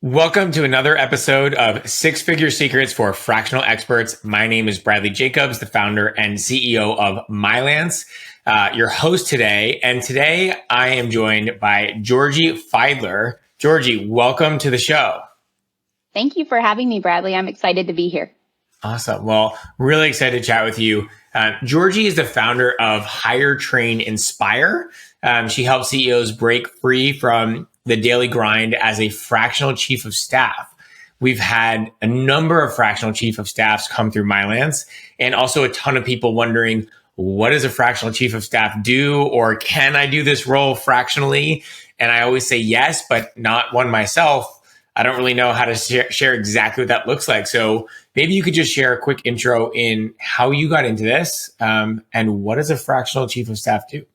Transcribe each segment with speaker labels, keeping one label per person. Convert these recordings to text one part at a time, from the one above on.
Speaker 1: Welcome to another episode of Six Figure Secrets for Fractional Experts. My name is Bradley Jacobs, the founder and CEO of Mylance, your host today. And today I am joined by Georgi Fiedler. Georgi, welcome to the show.
Speaker 2: Thank you for having me, Bradley. I'm excited to be here.
Speaker 1: Awesome. Well, really excited to chat with you. Georgi is the founder of HireTrainInspire. She helps CEOs break free from the daily grind as a fractional chief of staff. We've had a number of fractional chief of staffs come through Mylance, and also a ton of people wondering, what does a fractional chief of staff do? Or can I do this role fractionally? And I always say yes, but not one myself. I don't really know how to share exactly what that looks like. So maybe you could just share a quick intro in how you got into this, and what does a fractional chief of staff do?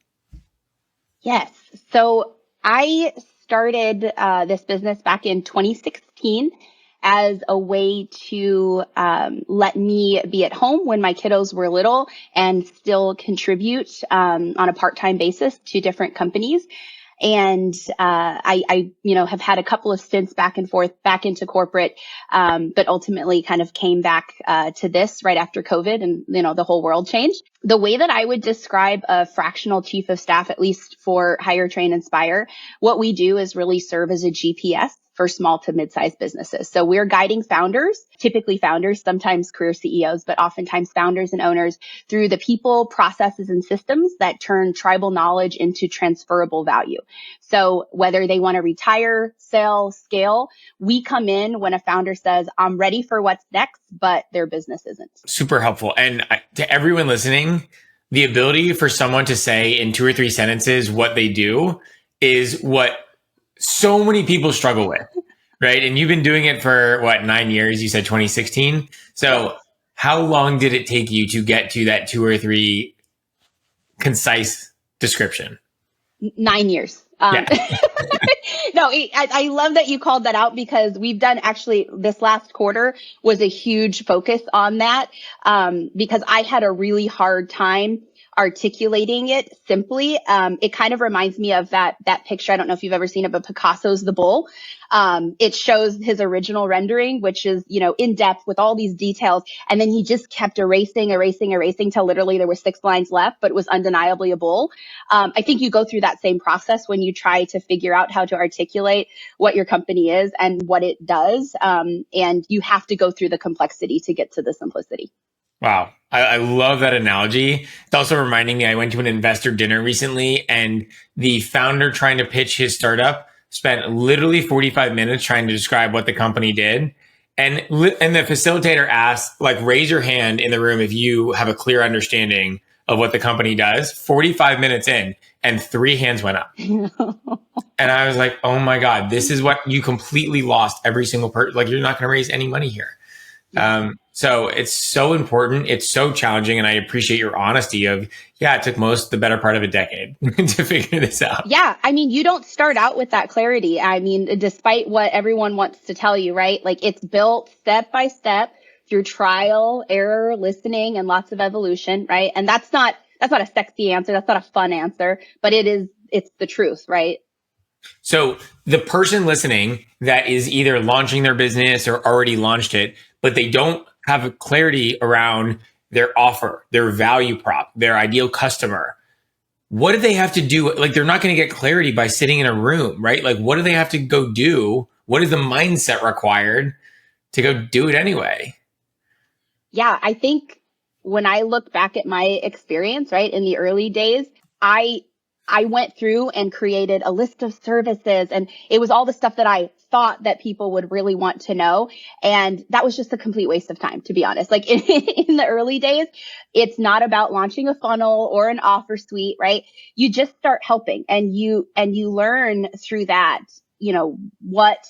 Speaker 2: Yes. So I started this business back in 2016 as a way to let me be at home when my kiddos were little and still contribute on a part-time basis to different companies. And I have had a couple of stints back and forth back into corporate, but ultimately kind of came back to this right after COVID, and the whole world changed. The way that I would describe a fractional chief of staff, at least for HireTrainInspire, what we do is really serve as a GPS for small to mid-sized businesses. So we're guiding founders, typically founders, sometimes career CEOs, but oftentimes founders and owners, through the people, processes, and systems that turn tribal knowledge into transferable value. So whether they want to retire, sell, scale, we come in when a founder says, I'm ready for what's next, but their business isn't.
Speaker 1: Super helpful. And to everyone listening, the ability for someone to say in 2 or 3 sentences what they do is what so many people struggle with, right? And you've been doing it for 9 years? You said 2016. So how long did it take you to get to that 2 or 3 concise description?
Speaker 2: 9 years.
Speaker 1: Yeah.
Speaker 2: No, I love that you called that out, because we've done, actually, this last quarter was a huge focus on that, because I had a really hard time articulating it simply. It kind of reminds me of that picture. I don't know if you've ever seen it, but Picasso's The Bull. It shows his original rendering, which is, in depth with all these details. And then he just kept erasing till literally there were 6 lines left, but it was undeniably a bull. I think you go through that same process when you try to figure out how to articulate what your company is and what it does. And you have to go through the complexity to get to the simplicity.
Speaker 1: Wow. I love that analogy. It's also reminding me, I went to an investor dinner recently, and the founder trying to pitch his startup spent literally 45 minutes trying to describe what the company did. And the facilitator asked, raise your hand in the room if you have a clear understanding of what the company does. 45 minutes in, and 3 hands went up. And I was like, oh my God, this is what you completely lost every single person. You're not going to raise any money here. So it's so important. It's so challenging. And I appreciate your honesty of, it took the better part of a decade to figure this out.
Speaker 2: Yeah. I mean, you don't start out with that clarity. I mean, despite what everyone wants to tell you, right? It's built step by step through trial, error, listening, and lots of evolution, right? And that's not a sexy answer. That's not a fun answer, but it's the truth, right?
Speaker 1: So the person listening that is either launching their business or already launched it, but they don't have a clarity around their offer, their value prop, their ideal customer, what do they have to do? They're not going to get clarity by sitting in a room, right? What do they have to go do? What is the mindset required to go do it anyway?
Speaker 2: Yeah, I think when I look back at my experience, right, in the early days, I went through and created a list of services, and it was all the stuff that I thought that people would really want to know. And that was just a complete waste of time, to be honest. In the early days, it's not about launching a funnel or an offer suite, right? You just start helping, and you learn through that, what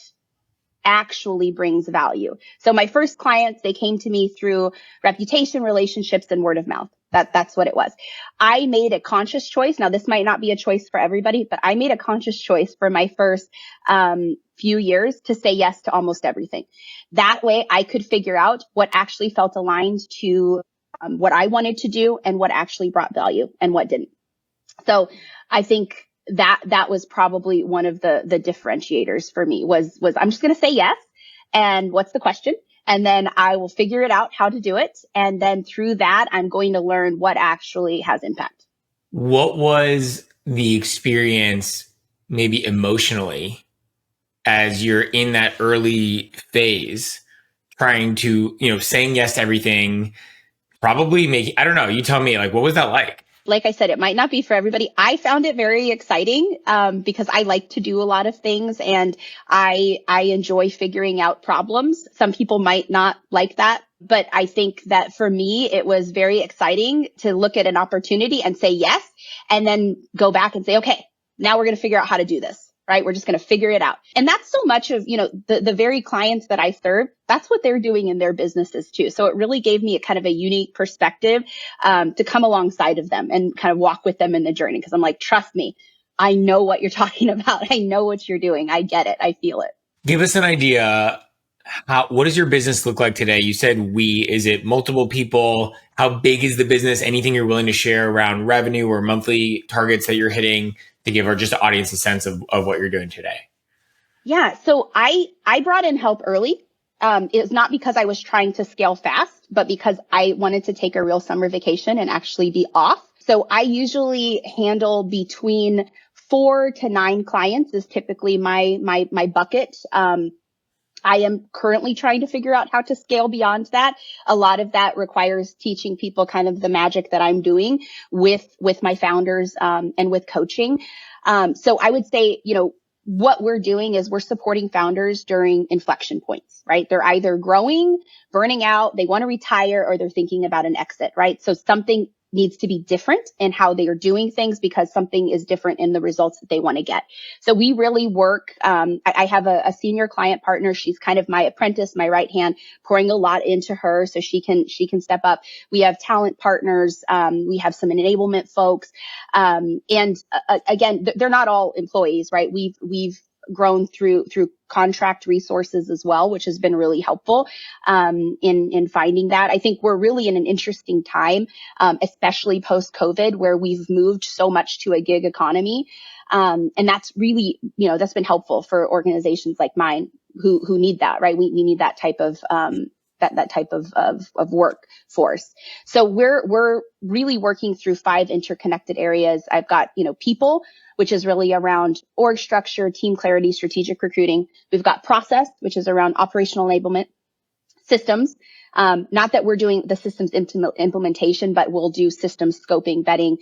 Speaker 2: actually brings value. So my first clients, they came to me through reputation, relationships, and word of mouth. That's what it was. I made a conscious choice. Now, this might not be a choice for everybody, but I made a conscious choice for my first few years to say yes to almost everything. That way I could figure out what actually felt aligned to what I wanted to do and what actually brought value and what didn't. So I think that was probably one of the differentiators for me was I'm just going to say yes. And what's the question? And then I will figure it out how to do it. And then through that, I'm going to learn what actually has impact.
Speaker 1: What was the experience, maybe emotionally, as you're in that early phase, trying to, saying yes to everything, probably making, I don't know, you tell me, like, what was that like?
Speaker 2: Like I said, it might not be for everybody. I found it very exciting because I like to do a lot of things and I enjoy figuring out problems. Some people might not like that, but I think that for me, it was very exciting to look at an opportunity and say yes, and then go back and say, okay, now we're going to figure out how to do this. Right? We're just going to figure it out. And that's so much of, the very clients that I serve, that's what they're doing in their businesses too. So it really gave me a kind of a unique perspective to come alongside of them and kind of walk with them in the journey. Cause I'm like, trust me, I know what you're talking about. I know what you're doing. I get it. I feel it.
Speaker 1: Give us an idea. What does your business look like today? You said is it multiple people? How big is the business? Anything you're willing to share around revenue or monthly targets that you're hitting to give our just audience a sense of what you're doing today?
Speaker 2: Yeah. So I brought in help early. It's not because I was trying to scale fast, but because I wanted to take a real summer vacation and actually be off. So I usually handle between 4 to 9 clients is typically my bucket. I am currently trying to figure out how to scale beyond that. A lot of that requires teaching people kind of the magic that I'm doing with my founders, and with coaching. So I would say, what we're doing is we're supporting founders during inflection points, right? They're either growing, burning out, they want to retire, or they're thinking about an exit, right? So something needs to be different in how they are doing things because something is different in the results that they want to get. So we really work. I have a senior client partner. She's kind of my apprentice, my right hand, pouring a lot into her so she can step up. We have talent partners. We have some enablement folks. Again, they're not all employees, right? We've grown through contract resources as well, which has been really helpful in finding that. I think we're really in an interesting time, especially post COVID, where we've moved so much to a gig economy, and that's really that's been helpful for organizations like mine who need that, right? We need that type of that type of workforce. So we're really working through 5 interconnected areas. I've got, people, which is really around org structure, team clarity, strategic recruiting. We've got process, which is around operational enablement, systems. Not that we're doing the systems implementation, but we'll do systems scoping, vetting,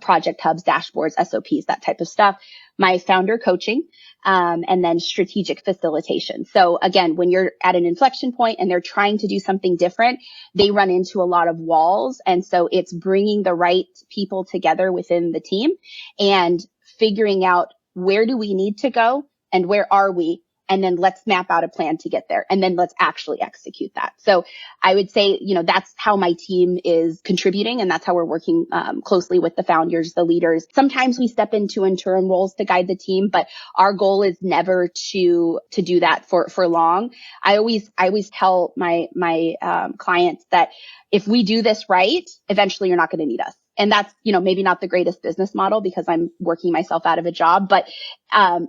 Speaker 2: project hubs, dashboards, SOPs, that type of stuff. My founder coaching, and then strategic facilitation. So again, when you're at an inflection point and they're trying to do something different, they run into a lot of walls. And so it's bringing the right people together within the team and figuring out where do we need to go and where are we? And then let's map out a plan to get there. And then let's actually execute that. So I would say, that's how my team is contributing. And that's how we're working closely with the founders, the leaders. Sometimes we step into interim roles to guide the team, but our goal is never to do that for long. I always tell my clients that if we do this right, eventually you're not going to need us. And that's, maybe not the greatest business model because I'm working myself out of a job, but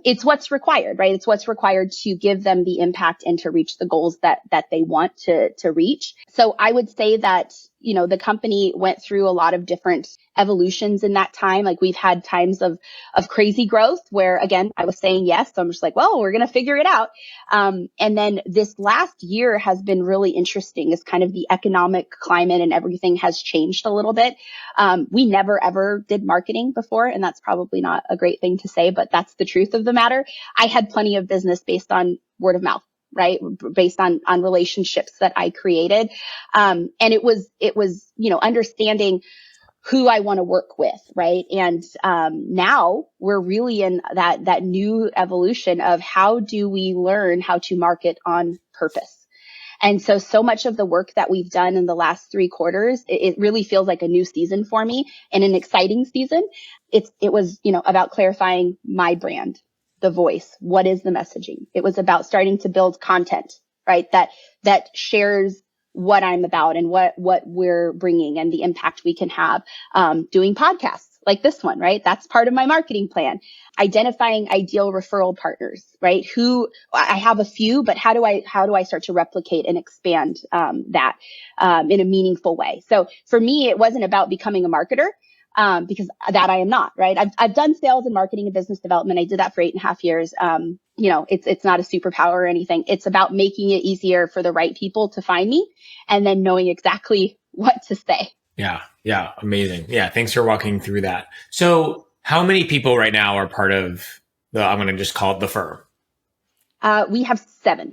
Speaker 2: it's what's required, right? It's what's required to give them the impact and to reach the goals that they want to reach. So I would say that, the company went through a lot of different evolutions in that time. Like we've had times of crazy growth where, again, I was saying yes. So I'm just like, well, we're going to figure it out. And then this last year has been really interesting as kind of the economic climate and everything has changed a little bit. We never ever did marketing before, and that's probably not a great thing to say, but that's the truth of the matter. I had plenty of business based on word of mouth, right? Based on relationships that I created. And it was, understanding who I want to work with, right? And now we're really in that new evolution of how do we learn how to market on purpose. And so much of the work that we've done in the last 3 quarters, it really feels like a new season for me and an exciting season. It was, about clarifying my brand, the voice. What is the messaging? It was about starting to build content, right? That shares what I'm about and what we're bringing and the impact we can have, doing podcasts. like this one, right? That's part of my marketing plan. Identifying ideal referral partners, right? Who I have a few, but how do I start to replicate and expand that in a meaningful way? So for me, it wasn't about becoming a marketer. Because that I am not, right? I've done sales and marketing and business development. I did that for 8.5 years. It's not a superpower or anything. It's about making it easier for the right people to find me and then knowing exactly what to say.
Speaker 1: Yeah. Yeah. Amazing. Yeah. Thanks for walking through that. So how many people right now are part of I'm going to just call it the firm?
Speaker 2: We have 7.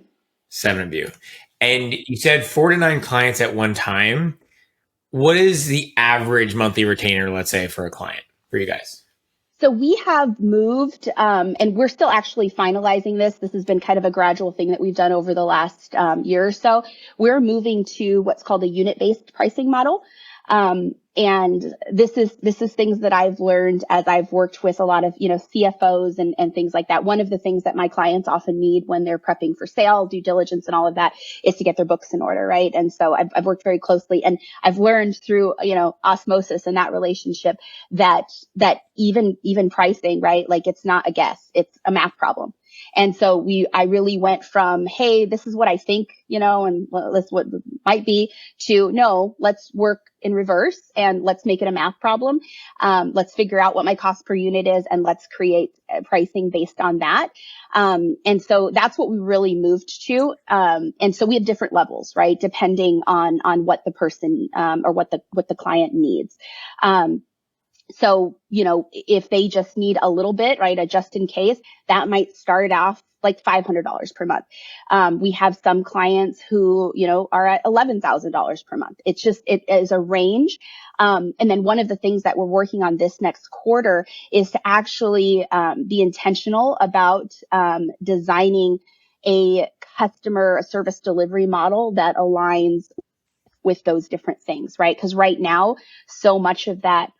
Speaker 1: 7 of you. And you said 4 to 9 clients at one time. What is the average monthly retainer, let's say, for a client for you guys?
Speaker 2: So we have moved, and we're still actually finalizing this. This has been kind of a gradual thing that we've done over the last year or so. We're moving to what's called a unit-based pricing model. And this is things that I've learned as I've worked with a lot of, CFOs and things like that. One of the things that my clients often need when they're prepping for sale, due diligence and all of that is to get their books in order, right? And so I've worked very closely, and I've learned through, osmosis and that relationship that even pricing, right? Like it's not a guess, it's a math problem. And so I really went from, hey, this is what I think, and this is what it might be, to no, let's work in reverse and let's make it a math problem. Let's figure out what my cost per unit is and let's create pricing based on that. And so that's what we really moved to. And so we have different levels, right? Depending on what the person, or what the client needs. So, if they just need a little bit, right, a just in case, that might start off like $500 per month. We have some clients who, are at $11,000 per month. It is a range. And then one of the things that we're working on this next quarter is to actually be intentional about designing a customer service delivery model that aligns with those different things, right? Because right now, so much of that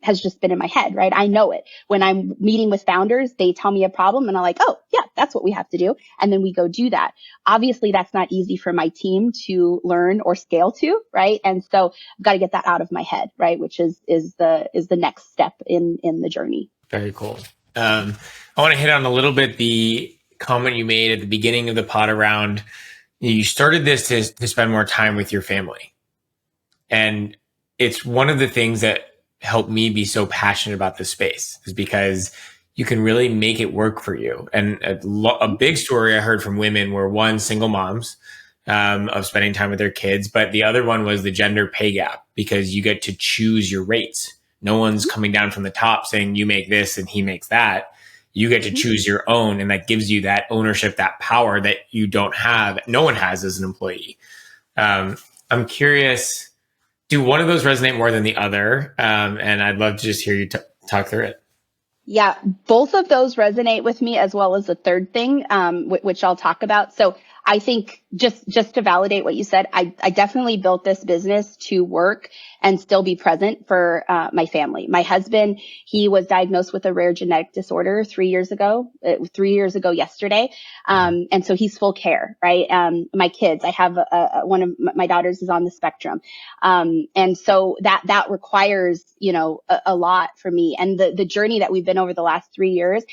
Speaker 2: has just been in my head, right? I know it. When I'm meeting with founders, they tell me a problem and I'm like, oh, yeah, that's what we have to do. And then we go do that. Obviously, that's not easy for my team to learn or scale to, right? And so I've got to get that out of my head, right? Which is the next step in the journey.
Speaker 1: Very cool. I want to hit on a little bit the comment you made at the beginning of the pod around you started this to spend more time with your family. And it's one of the things that helped me be so passionate about this space is because you can really make it work for you. And a big story I heard from women were one, single moms of spending time with their kids, but the other one was the gender pay gap because you get to choose your rates. No one's coming down from the top saying you make this and he makes that. You get to choose your own, and that gives you that ownership, that power that you don't have, no one has as an employee. I'm curious, do one of those resonate more than the other? And I'd love to just hear you talk through it.
Speaker 2: Yeah, both of those resonate with me, as well as the third thing, which I'll talk about. So I think just to validate what you said, I definitely built this business to work and still be present for my family. My husband, he was diagnosed with a rare genetic disorder 3 years ago, 3 years ago yesterday. And so he's full care, right? My kids, I have one of my daughters is on the spectrum. And so that requires, a lot for me. And the journey that we've been over the last 3 years,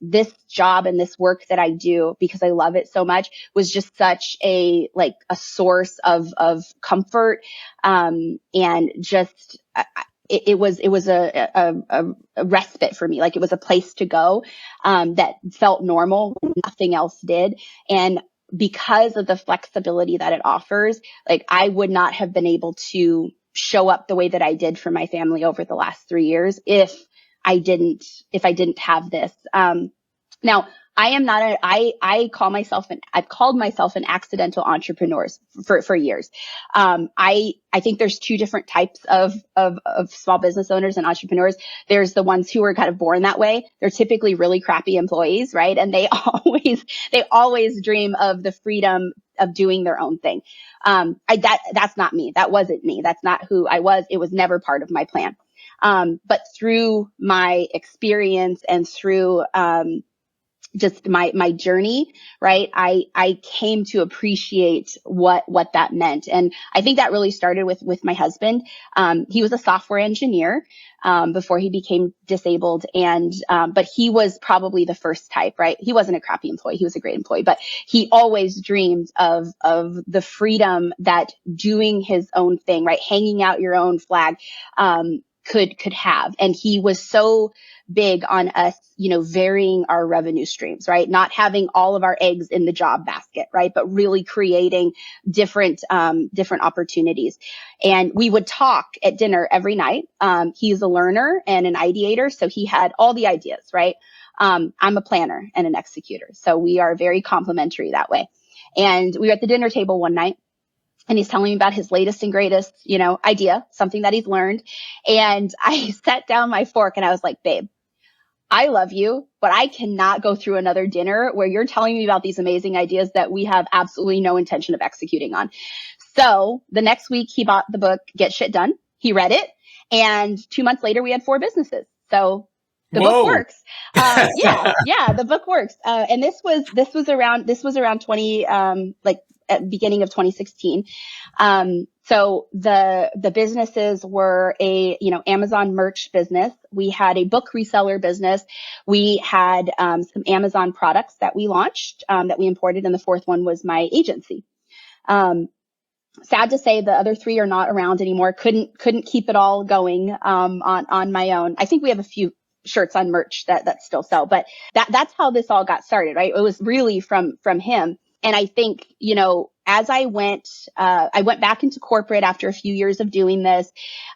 Speaker 2: this job and this work that I do because I love it so much was just such a source of comfort. And just, it was a respite for me. Like it was a place to go, that felt normal. Nothing else did. And because of the flexibility that it offers, like I would not have been able to show up the way that I did for my family over the last 3 years if I didn't have this. Now I am not I've called myself an accidental entrepreneur for years. I think there's two different types of small business owners and entrepreneurs. There's the ones who are kind of born that way. They're typically really crappy employees, right? And they always dream of the freedom of doing their own thing. That's not me. That wasn't me. That's not who I was. It was never part of my plan. But through my experience and through, just my journey, right? I came to appreciate what that meant. And I think that really started with my husband. He was a software engineer, before he became disabled. And, but he was probably the first type, right? He wasn't a crappy employee. He was a great employee, but he always dreamed of the freedom that doing his own thing, right? Hanging out your own flag, could have. And he was so big on us, varying our revenue streams, right? Not having all of our eggs in the job basket, right? But really creating different opportunities. And we would talk at dinner every night. He's a learner and an ideator, so he had all the ideas, right? I'm a planner and an executor, so we are very complementary that way. And we were at the dinner table one night, and he's telling me about his latest and greatest, idea, something that he's learned. And I set down my fork and I was like, babe, I love you, but I cannot go through another dinner where you're telling me about these amazing ideas that we have absolutely no intention of executing on. So the next week he bought the book, Get Shit Done. He read it. And 2 months later, we had 4 businesses. So the book works. Yeah, the book works. And this was around 20, at beginning of 2016. So the businesses were Amazon merch business. We had a book reseller business. We had, some Amazon products that we launched, that we imported. And the fourth one was my agency. Sad to say the other 3 are not around anymore. Couldn't keep it all going, on my own. I think we have a few shirts on merch that still sell, but that's how this all got started, right? It was really from him. And I think, as I went back into corporate after a few years of doing this.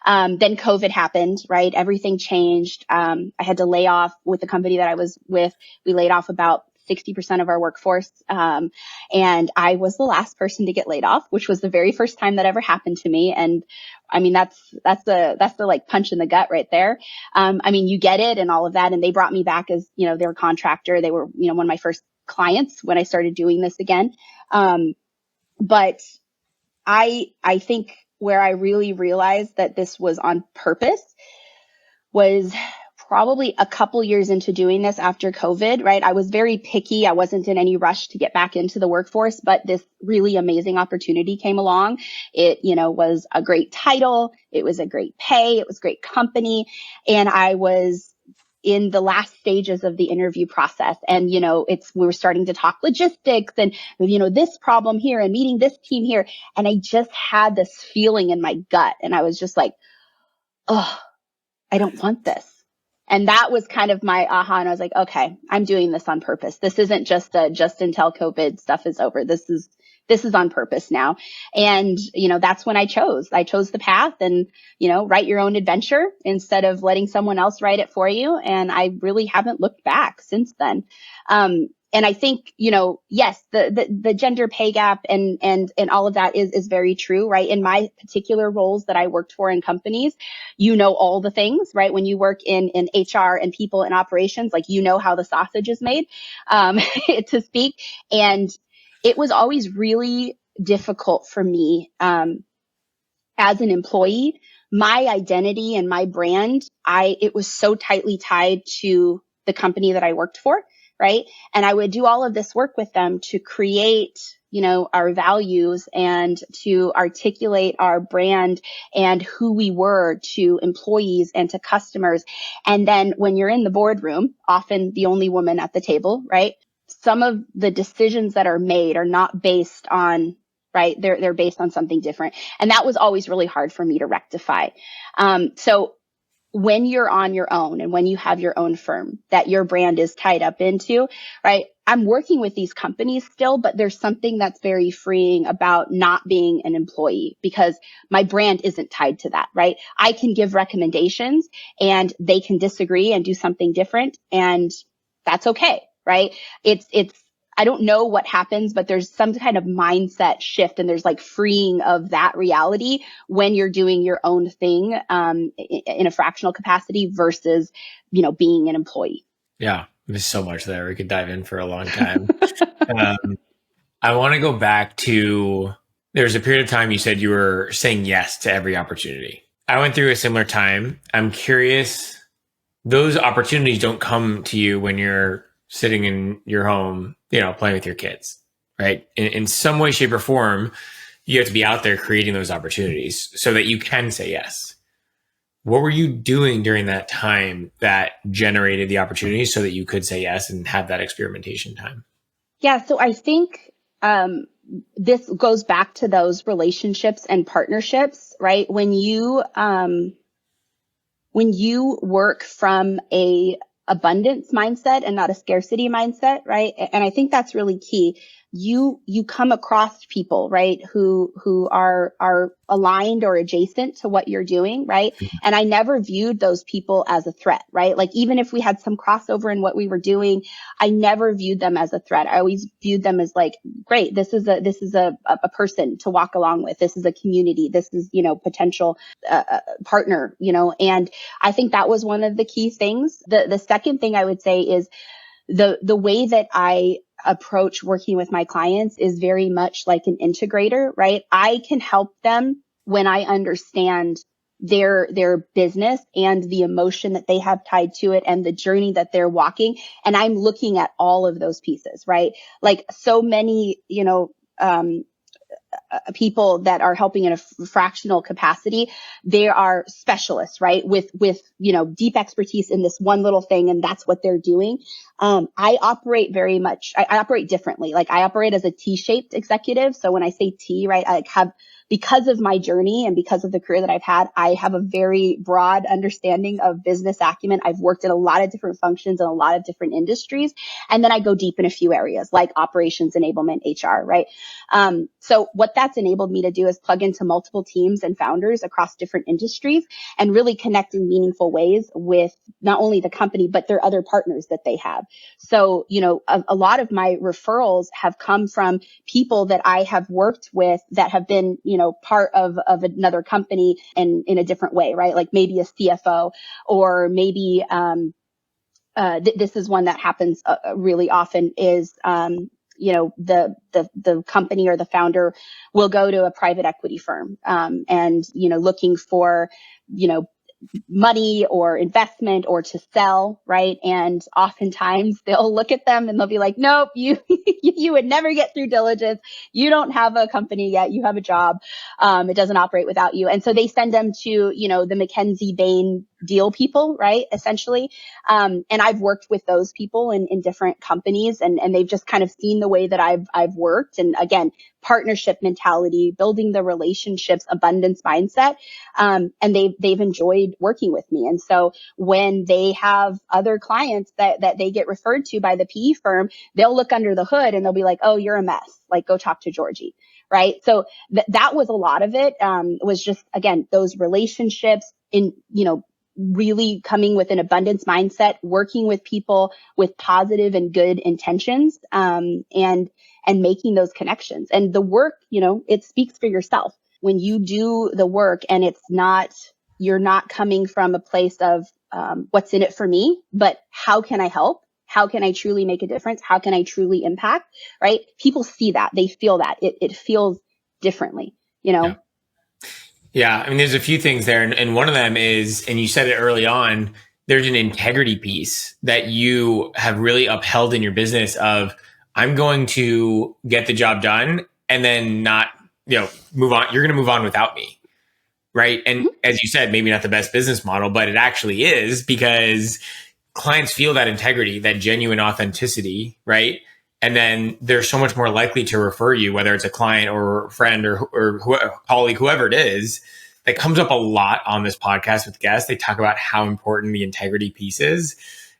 Speaker 2: Then COVID happened, right? Everything changed. I had to lay off with the company that I was with. We laid off about 60% of our workforce. And I was the last person to get laid off, which was the very first time that ever happened to me. And I mean, that's the like punch in the gut right there. I mean, you get it and all of that. And they brought me back as, their contractor. They were, one of my first clients when I started doing this again. But I think where I really realized that this was on purpose was probably a couple years into doing this after COVID, right? I was very picky. I wasn't in any rush to get back into the workforce, but this really amazing opportunity came along. It, was a great title. It was a great pay. It was great company. And I was in the last stages of the interview process. And, we were starting to talk logistics and, this problem here and meeting this team here. And I just had this feeling in my gut. And I was just like, oh, I don't want this. And that was kind of my aha. And I was like, okay, I'm doing this on purpose. This isn't just until COVID stuff is over. This is on purpose now. And, that's when I chose the path and, write your own adventure instead of letting someone else write it for you. And I really haven't looked back since then. And I think, yes, the gender pay gap and all of that is very true, right? In my particular roles that I worked for in companies, all the things, right? When you work in HR and people and operations, like, how the sausage is made, to speak. And it was always really difficult for me, as an employee. My identity and my brand, it was so tightly tied to the company that I worked for, right? And I would do all of this work with them to create, our values and to articulate our brand and who we were to employees and to customers. And then when you're in the boardroom, often the only woman at the table, right? Some of the decisions that are made are not based on, right? They're based on something different. And that was always really hard for me to rectify. So when you're on your own and when you have your own firm that your brand is tied up into, right? I'm working with these companies still, but there's something that's very freeing about not being an employee because my brand isn't tied to that, right? I can give recommendations and they can disagree and do something different, and that's okay, right? It's I don't know what happens, but there's some kind of mindset shift and there's like freeing of that reality when you're doing your own thing, in a fractional capacity versus, being an employee.
Speaker 1: Yeah, there's so much there. We could dive in for a long time. I want to go back to, there's a period of time you said you were saying yes to every opportunity. I went through a similar time. I'm curious, those opportunities don't come to you when you're sitting in your home, playing with your kids, right? In some way, shape, or form, you have to be out there creating those opportunities so that you can say yes. What were you doing during that time that generated the opportunities so that you could say yes and have that experimentation time?
Speaker 2: Yeah, so I think this goes back to those relationships and partnerships, right? When you work from a abundance mindset and not a scarcity mindset, right? And I think that's really key. You come across people, right, who are aligned or adjacent to what you're doing, right? And I never viewed those people as a threat, right? Like even if we had some crossover in what we were doing, I never viewed them as a threat. I always viewed them as like, great, this is a person to walk along with. This is a community. This is, potential partner, and I think that was one of the key things. The second thing I would say is the way that I approach working with my clients is very much like an integrator, right? I can help them when I understand their business and the emotion that they have tied to it and the journey that they're walking. And I'm looking at all of those pieces, right? Like so many, people that are helping in a fractional capacity, they are specialists, right? With, deep expertise in this one little thing. And that's what they're doing. I operate I operate differently. Like I operate as a T-shaped executive. So when I say T, right, because of my journey and because of the career that I've had, I have a very broad understanding of business acumen. I've worked in a lot of different functions in a lot of different industries. And then I go deep in a few areas like operations, enablement, HR, right? So what that's enabled me to do is plug into multiple teams and founders across different industries and really connect in meaningful ways with not only the company, but their other partners that they have. So, a lot of my referrals have come from people that I have worked with that have been, part of another company and in a different way, right? Like maybe a CFO or maybe, this is one that happens really often is, the company or the founder will go to a private equity firm, and, looking for, money or investment or to sell, right? And oftentimes they'll look at them and they'll be like, nope, you, you would never get through diligence. You don't have a company yet. You have a job. It doesn't operate without you. And so they send them to, the McKinsey Bain deal people, right? Essentially. And I've worked with those people in different companies and they've just kind of seen the way that I've worked. And again, partnership mentality, building the relationships, abundance mindset. And they've enjoyed working with me. And so when they have other clients that they get referred to by the PE firm, they'll look under the hood and they'll be like, oh, you're a mess. Like, go talk to Georgie. Right. So that was a lot of it, was just, again, those relationships in, really coming with an abundance mindset, working with people with positive and good intentions, and making those connections. And the work, it speaks for yourself. When you do the work and you're not coming from a place of what's in it for me, but how can I help? How can I truly make a difference? How can I truly impact? Right? People see that. They feel that. It feels differently,
Speaker 1: Yeah. Yeah. I mean, there's a few things there. And one of them is, and you said it early on, there's an integrity piece that you have really upheld in your business of, I'm going to get the job done and then not, move on. You're going to move on without me. Right. And as you said, maybe not the best business model, but it actually is because clients feel that integrity, that genuine authenticity. Right. And then they're so much more likely to refer you, whether it's a client or a friend or colleague, whoever it is. That comes up a lot on this podcast with guests. They talk about how important the integrity piece is.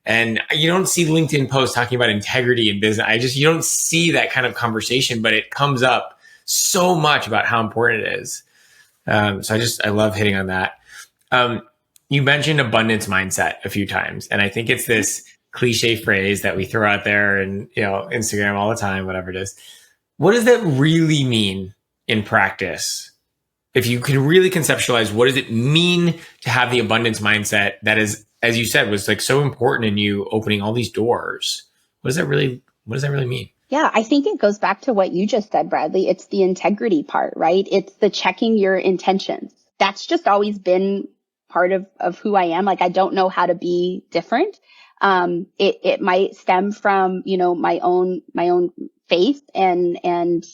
Speaker 1: And you don't see LinkedIn posts talking about integrity in business. You don't see that kind of conversation, but it comes up so much about how important it is. So I love hitting on that. You mentioned abundance mindset a few times, and I think it's this cliche phrase that we throw out there and, Instagram all the time, whatever it is. What does that really mean in practice? If you can really conceptualize, what does it mean to have the abundance mindset that is, as you said, was like so important in you opening all these doors? What does that really mean?
Speaker 2: Yeah, I think it goes back to what you just said, Bradley. It's the integrity part, right? It's the checking your intentions. That's just always been part of who I am. Like, I don't know how to be different. It might stem from, my own faith and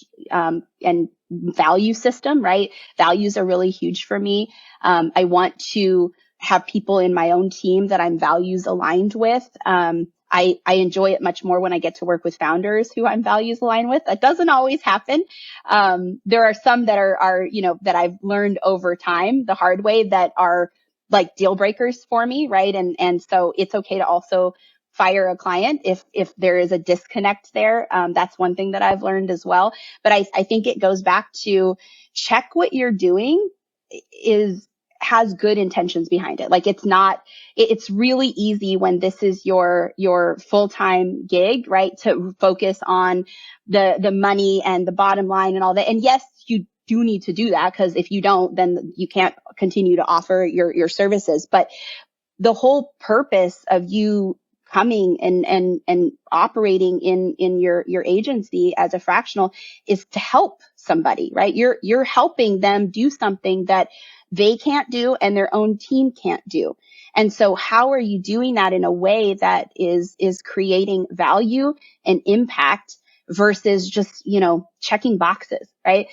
Speaker 2: value system, right? Values are really huge for me. I want to have people in my own team that I'm values aligned with. I enjoy it much more when I get to work with founders who I'm values aligned with. That doesn't always happen. There are some that are, that I've learned over time the hard way that are like deal breakers for me. Right. And so it's okay to also fire a client if there is a disconnect there. That's one thing that I've learned as well. But I think it goes back to check what you're doing has good intentions behind it. Like it's really easy when this is your full-time gig, right? To focus on the money and the bottom line and all that. And yes, you do need to do that, because if you don't, then you can't continue to offer your services. But the whole purpose of you coming and operating in your agency as a fractional is to help somebody, right? You're helping them do something that they can't do and their own team can't do. And so how are you doing that in a way that is creating value and impact versus just, checking boxes, right?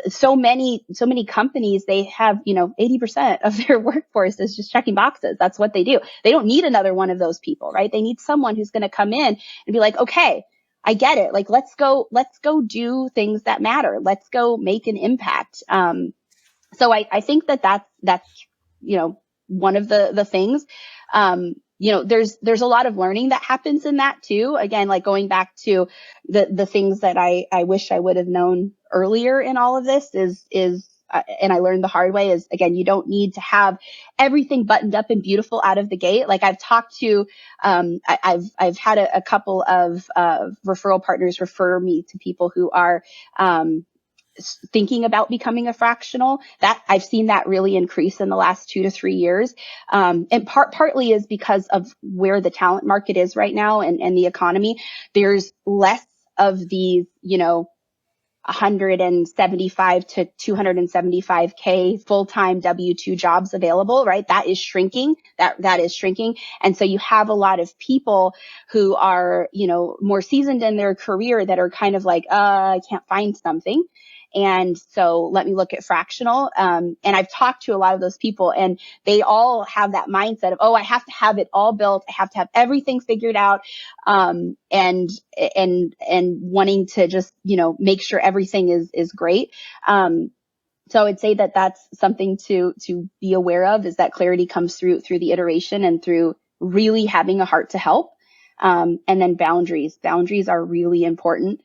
Speaker 2: So many companies, they have, 80% of their workforce is just checking boxes. That's what they do. They don't need another one of those people, right? They need someone who's going to come in and be like, okay, I get it. Like, let's go do things that matter. Let's go make an impact. So I think that's, one of the things. There's a lot of learning that happens in that too. Again, like going back to the things that I wish I would have known earlier in all of this is and I learned the hard way is, again, you don't need to have everything buttoned up and beautiful out of the gate. Like I've talked to, I've had a couple of referral partners refer me to people who are, thinking about becoming a fractional. That I've seen that really increase in the last 2 to 3 years. And partly is because of where the talent market is right now and the economy. There's less of these, 175 to 275K full-time W-2 jobs available, right? That is shrinking. That is shrinking. And so you have a lot of people who are, more seasoned in their career that are kind of like, I can't find something. And so let me look at fractional. And I've talked to a lot of those people, and they all have that mindset of, I have to have it all built. I have to have everything figured out. And wanting to just, make sure everything is great. So I would say that that's something to be aware of, is that clarity comes through the iteration and through really having a heart to help. And then boundaries are really important.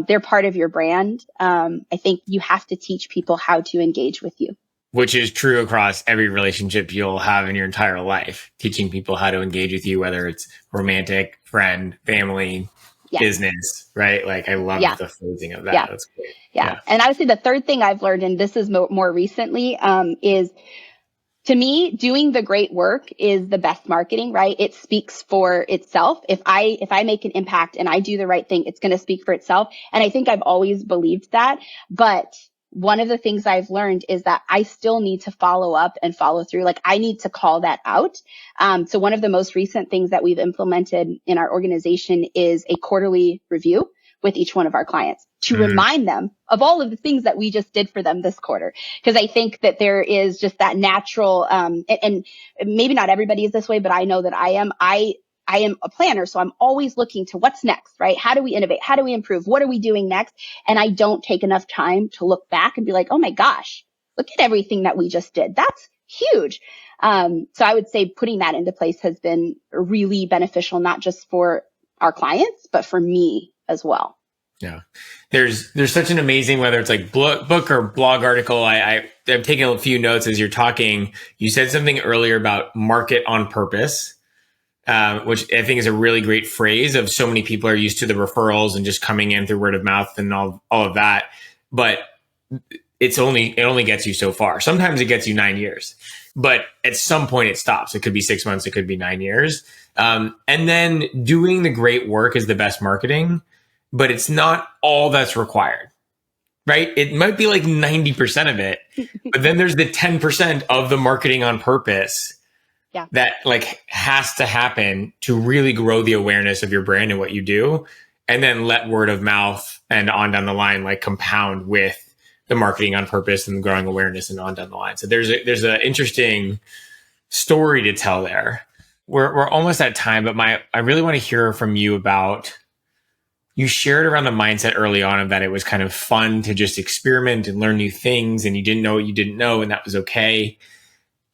Speaker 2: They're part of your brand. I think you have to teach people how to engage with you.
Speaker 1: Which is true across every relationship you'll have in your entire life, teaching people how to engage with you, whether it's romantic, friend, family, business, right? Like I love the phrasing of that.
Speaker 2: Yeah.
Speaker 1: That's great.
Speaker 2: Yeah. And I would say the third thing I've learned, and this is more recently, is, to me, doing the great work is the best marketing, right? It speaks for itself. If I make an impact and I do the right thing, it's going to speak for itself. And I think I've always believed that. But one of the things I've learned is that I still need to follow up and follow through. Like I need to call that out. So one of the most recent things that we've implemented in our organization is a quarterly review with each one of our clients to remind them of all of the things that we just did for them this quarter. Because I think that there is just that natural, and maybe not everybody is this way, but I know that I am. I am a planner, so I'm always looking to what's next, right? How do we innovate? How do we improve? What are we doing next? And I don't take enough time to look back and be like, oh my gosh, look at everything that we just did. That's huge. So I would say putting that into place has been really beneficial, not just for our clients, but for me as well.
Speaker 1: Yeah. There's such an amazing, whether it's like book or blog article. I've taken a few notes as you're talking. You said something earlier about market on purpose, which I think is a really great phrase. Of so many people are used to the referrals and just coming in through word of mouth and all of that. But it only gets you so far. Sometimes it gets you 9 years, but at some point it stops. It could be 6 months. It could be 9 years. And then doing the great work is the best marketing, but it's not all that's required, right? It might be like 90% of it, but then there's the 10% of the marketing on purpose
Speaker 2: Yeah.
Speaker 1: that like has to happen to really grow the awareness of your brand and what you do. And then let word of mouth and on down the line, like compound with the marketing on purpose and the growing awareness and on down the line. So there's an interesting story to tell there. We're almost at time, but I really want to hear from you about, you shared around the mindset early on of that it was kind of fun to just experiment and learn new things, and you didn't know what you didn't know, and that was okay.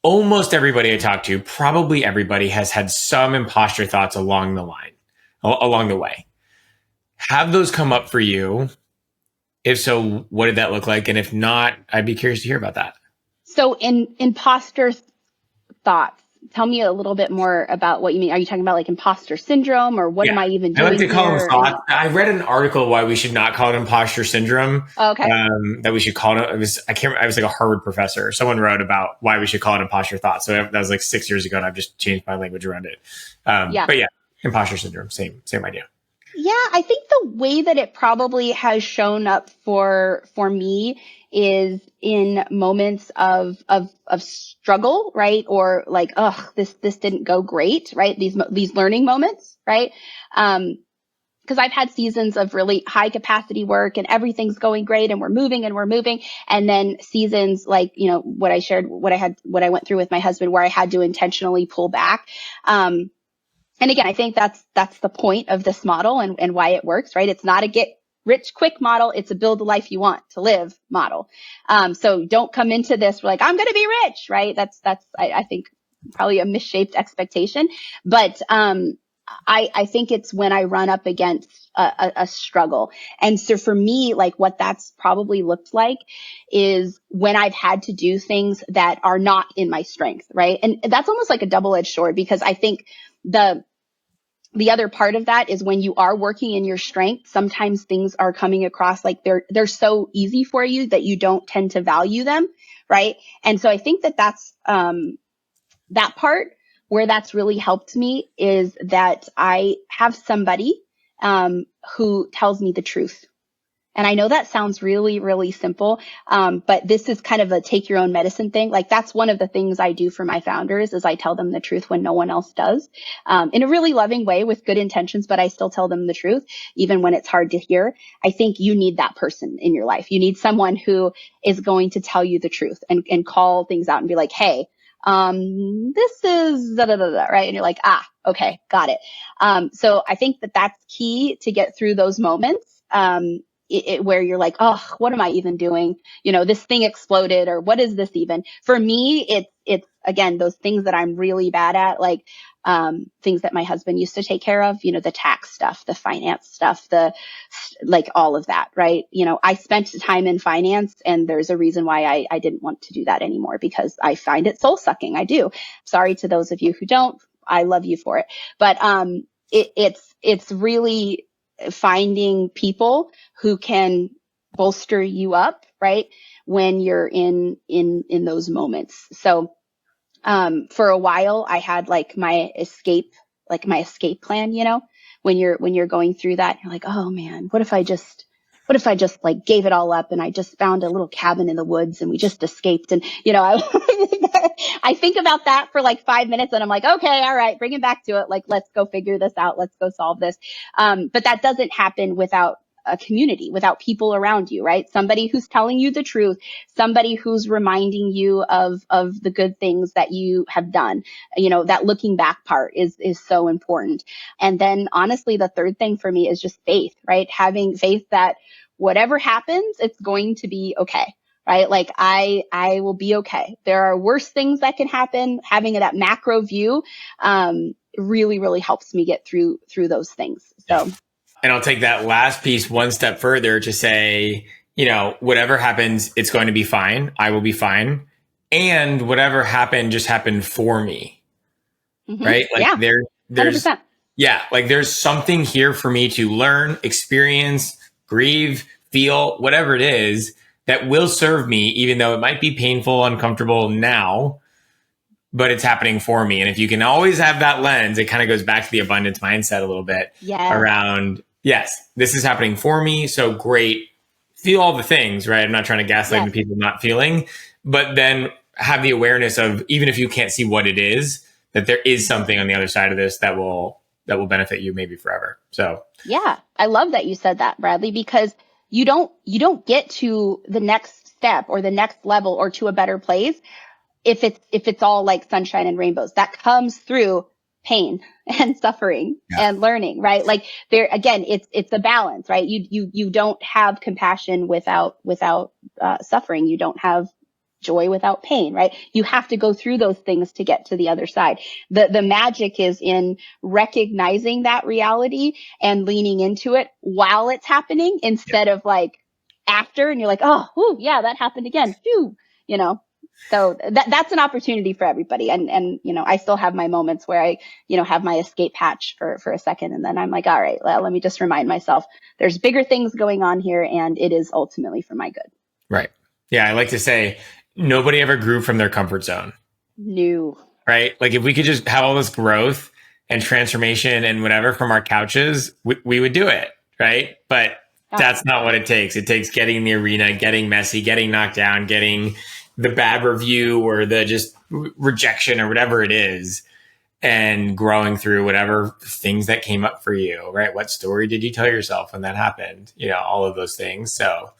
Speaker 1: Almost everybody I talk to, probably everybody, has had some imposter thoughts along the way. Have those come up for you? If so, what did that look like? And if not, I'd be curious to hear about that.
Speaker 2: So in imposter thoughts, tell me a little bit more about what you mean. Are you talking about like imposter syndrome, or what am I even
Speaker 1: I like
Speaker 2: doing
Speaker 1: to call them
Speaker 2: here?
Speaker 1: thoughts. I read an article why we should not call it imposter syndrome.
Speaker 2: Okay.
Speaker 1: That we should call it. I was like a Harvard professor. Someone wrote about why we should call it imposter thoughts. So that was like 6 years ago, and I've just changed my language around it. But yeah, imposter syndrome, same idea.
Speaker 2: Yeah, I think the way that it probably has shown up for me is in moments of struggle, right? Or like, oh, this didn't go great, right? These learning moments, right? Because I've had seasons of really high capacity work and everything's going great and we're moving. And then seasons like, what I went through with my husband, where I had to intentionally pull back. And again, I think that's the point of this model and why it works, right? It's not a get rich quick model. It's a build the life you want to live model. So don't come into this like, I'm going to be rich, right? That's I think probably a misshaped expectation. But I think it's when I run up against a struggle. And so for me, like what that's probably looked like is when I've had to do things that are not in my strength, right? And that's almost like a double-edged sword, because I think the other part of that is when you are working in your strength, sometimes things are coming across like they're so easy for you that you don't tend to value them, right? And so I think that's that part where that's really helped me is that I have somebody who tells me the truth. And I know that sounds really, really simple, but this is kind of a take your own medicine thing. Like that's one of the things I do for my founders is I tell them the truth when no one else does, in a really loving way with good intentions, but I still tell them the truth, even when it's hard to hear. I think you need that person in your life. You need someone who is going to tell you the truth and call things out and be like, hey, this is da, da, da, da, right? And you're like, okay, got it. So I think that's key to get through those moments. Where you're like, oh, what am I even doing? This thing exploded, or what is this even? For me, it's again, those things that I'm really bad at, like, things that my husband used to take care of, the tax stuff, the finance stuff, like all of that, right? I spent time in finance, and there's a reason why I didn't want to do that anymore, because I find it soul sucking. I do. Sorry to those of you who don't, I love you for it. But, it's really finding people who can bolster you up, right? When you're in those moments. So, for a while I had like my escape plan, when you're going through that, you're like, oh man, what if I just like gave it all up and I just found a little cabin in the woods and we just escaped. And, I think about that for like 5 minutes and I'm like, okay, all right, bring it back to it. Like, let's go figure this out. Let's go solve this. But that doesn't happen without a community, without people around you, right? Somebody who's telling you the truth, somebody who's reminding you of the good things that you have done. That looking back part is so important. And then honestly, the third thing for me is just faith, right? Having faith that whatever happens, it's going to be okay. Right? Like I will be okay. There are worse things that can happen. Having that macro view, really, really helps me get through those things. So.
Speaker 1: And I'll take that last piece one step further to say, whatever happens, it's going to be fine. I will be fine. And whatever happened just happened for me. Mm-hmm. Right? Like
Speaker 2: yeah.
Speaker 1: there's
Speaker 2: 100%.
Speaker 1: Yeah, like there's something here for me to learn, experience, grieve, feel, whatever it is that will serve me, even though it might be painful, uncomfortable now, but it's happening for me. And if you can always have that lens, it kind of goes back to the abundance mindset a little bit around, yes, this is happening for me. So great. Feel all the things, right? I'm not trying to gaslight the people not feeling, but then have the awareness of, even if you can't see what it is, that there is something on the other side of this that will benefit you maybe forever. So
Speaker 2: Yeah, I love that you said that, Bradley, because you don't get to the next step or the next level or to a better place if it's all like sunshine and rainbows. That comes through pain and suffering and learning, right? Like there again, it's a balance, right? You don't have compassion without suffering. You don't have joy without pain, right? You have to go through those things to get to the other side. The magic is in recognizing that reality and leaning into it while it's happening instead of like after, and you're like, oh, whew, yeah, that happened again. Phew, you know. So that's an opportunity for everybody. And I still have my moments where I, have my escape hatch for a second, and then I'm like, all right, well, let me just remind myself there's bigger things going on here, and it is ultimately for my good.
Speaker 1: Right. Yeah, I like to say nobody ever grew from their comfort zone.
Speaker 2: No.
Speaker 1: Right? Like if we could just have all this growth and transformation and whatever from our couches, we would do it, right? But that's not what it takes. It takes getting in the arena, getting messy, getting knocked down, getting the bad review or the just rejection or whatever it is, and growing through whatever things that came up for you, right? What story did you tell yourself when that happened? All of those things. So,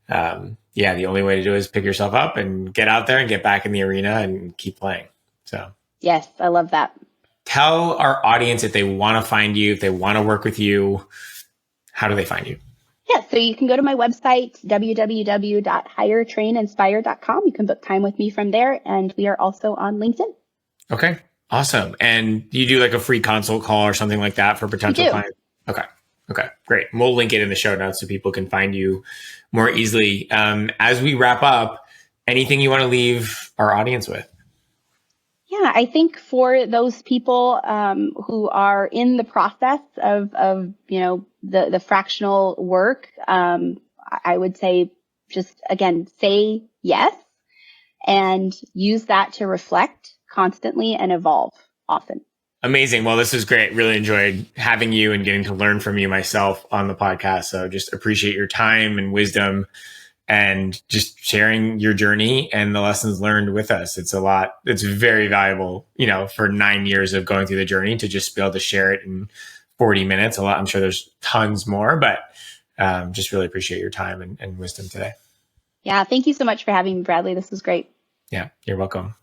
Speaker 1: the only way to do it is pick yourself up and get out there and get back in the arena and keep playing. So,
Speaker 2: yes, I love that.
Speaker 1: Tell our audience if they want to find you, if they want to work with you, how do they find you?
Speaker 2: Yeah, so you can go to my website, www.HireTrainInspire.com. You can book time with me from there, and we are also on LinkedIn.
Speaker 1: Okay, awesome. And you do like a free consult call or something like that for potential clients? Okay, great. And we'll link it in the show notes so people can find you more easily. As we wrap up, anything you want to leave our audience with?
Speaker 2: Yeah, I think for those people who are in the process of the fractional work, I would say just again say yes and use that to reflect constantly and evolve often.
Speaker 1: Amazing. Well, this was great. Really enjoyed having you and getting to learn from you myself on the podcast. So just appreciate your time and wisdom and just sharing your journey and the lessons learned with us. It's a lot. It's very valuable, for 9 years of going through the journey to just be able to share it in 40 minutes. A lot. I'm sure there's tons more, but just really appreciate your time and wisdom today.
Speaker 2: Yeah. Thank you so much for having me, Bradley. This was great.
Speaker 1: Yeah, you're welcome.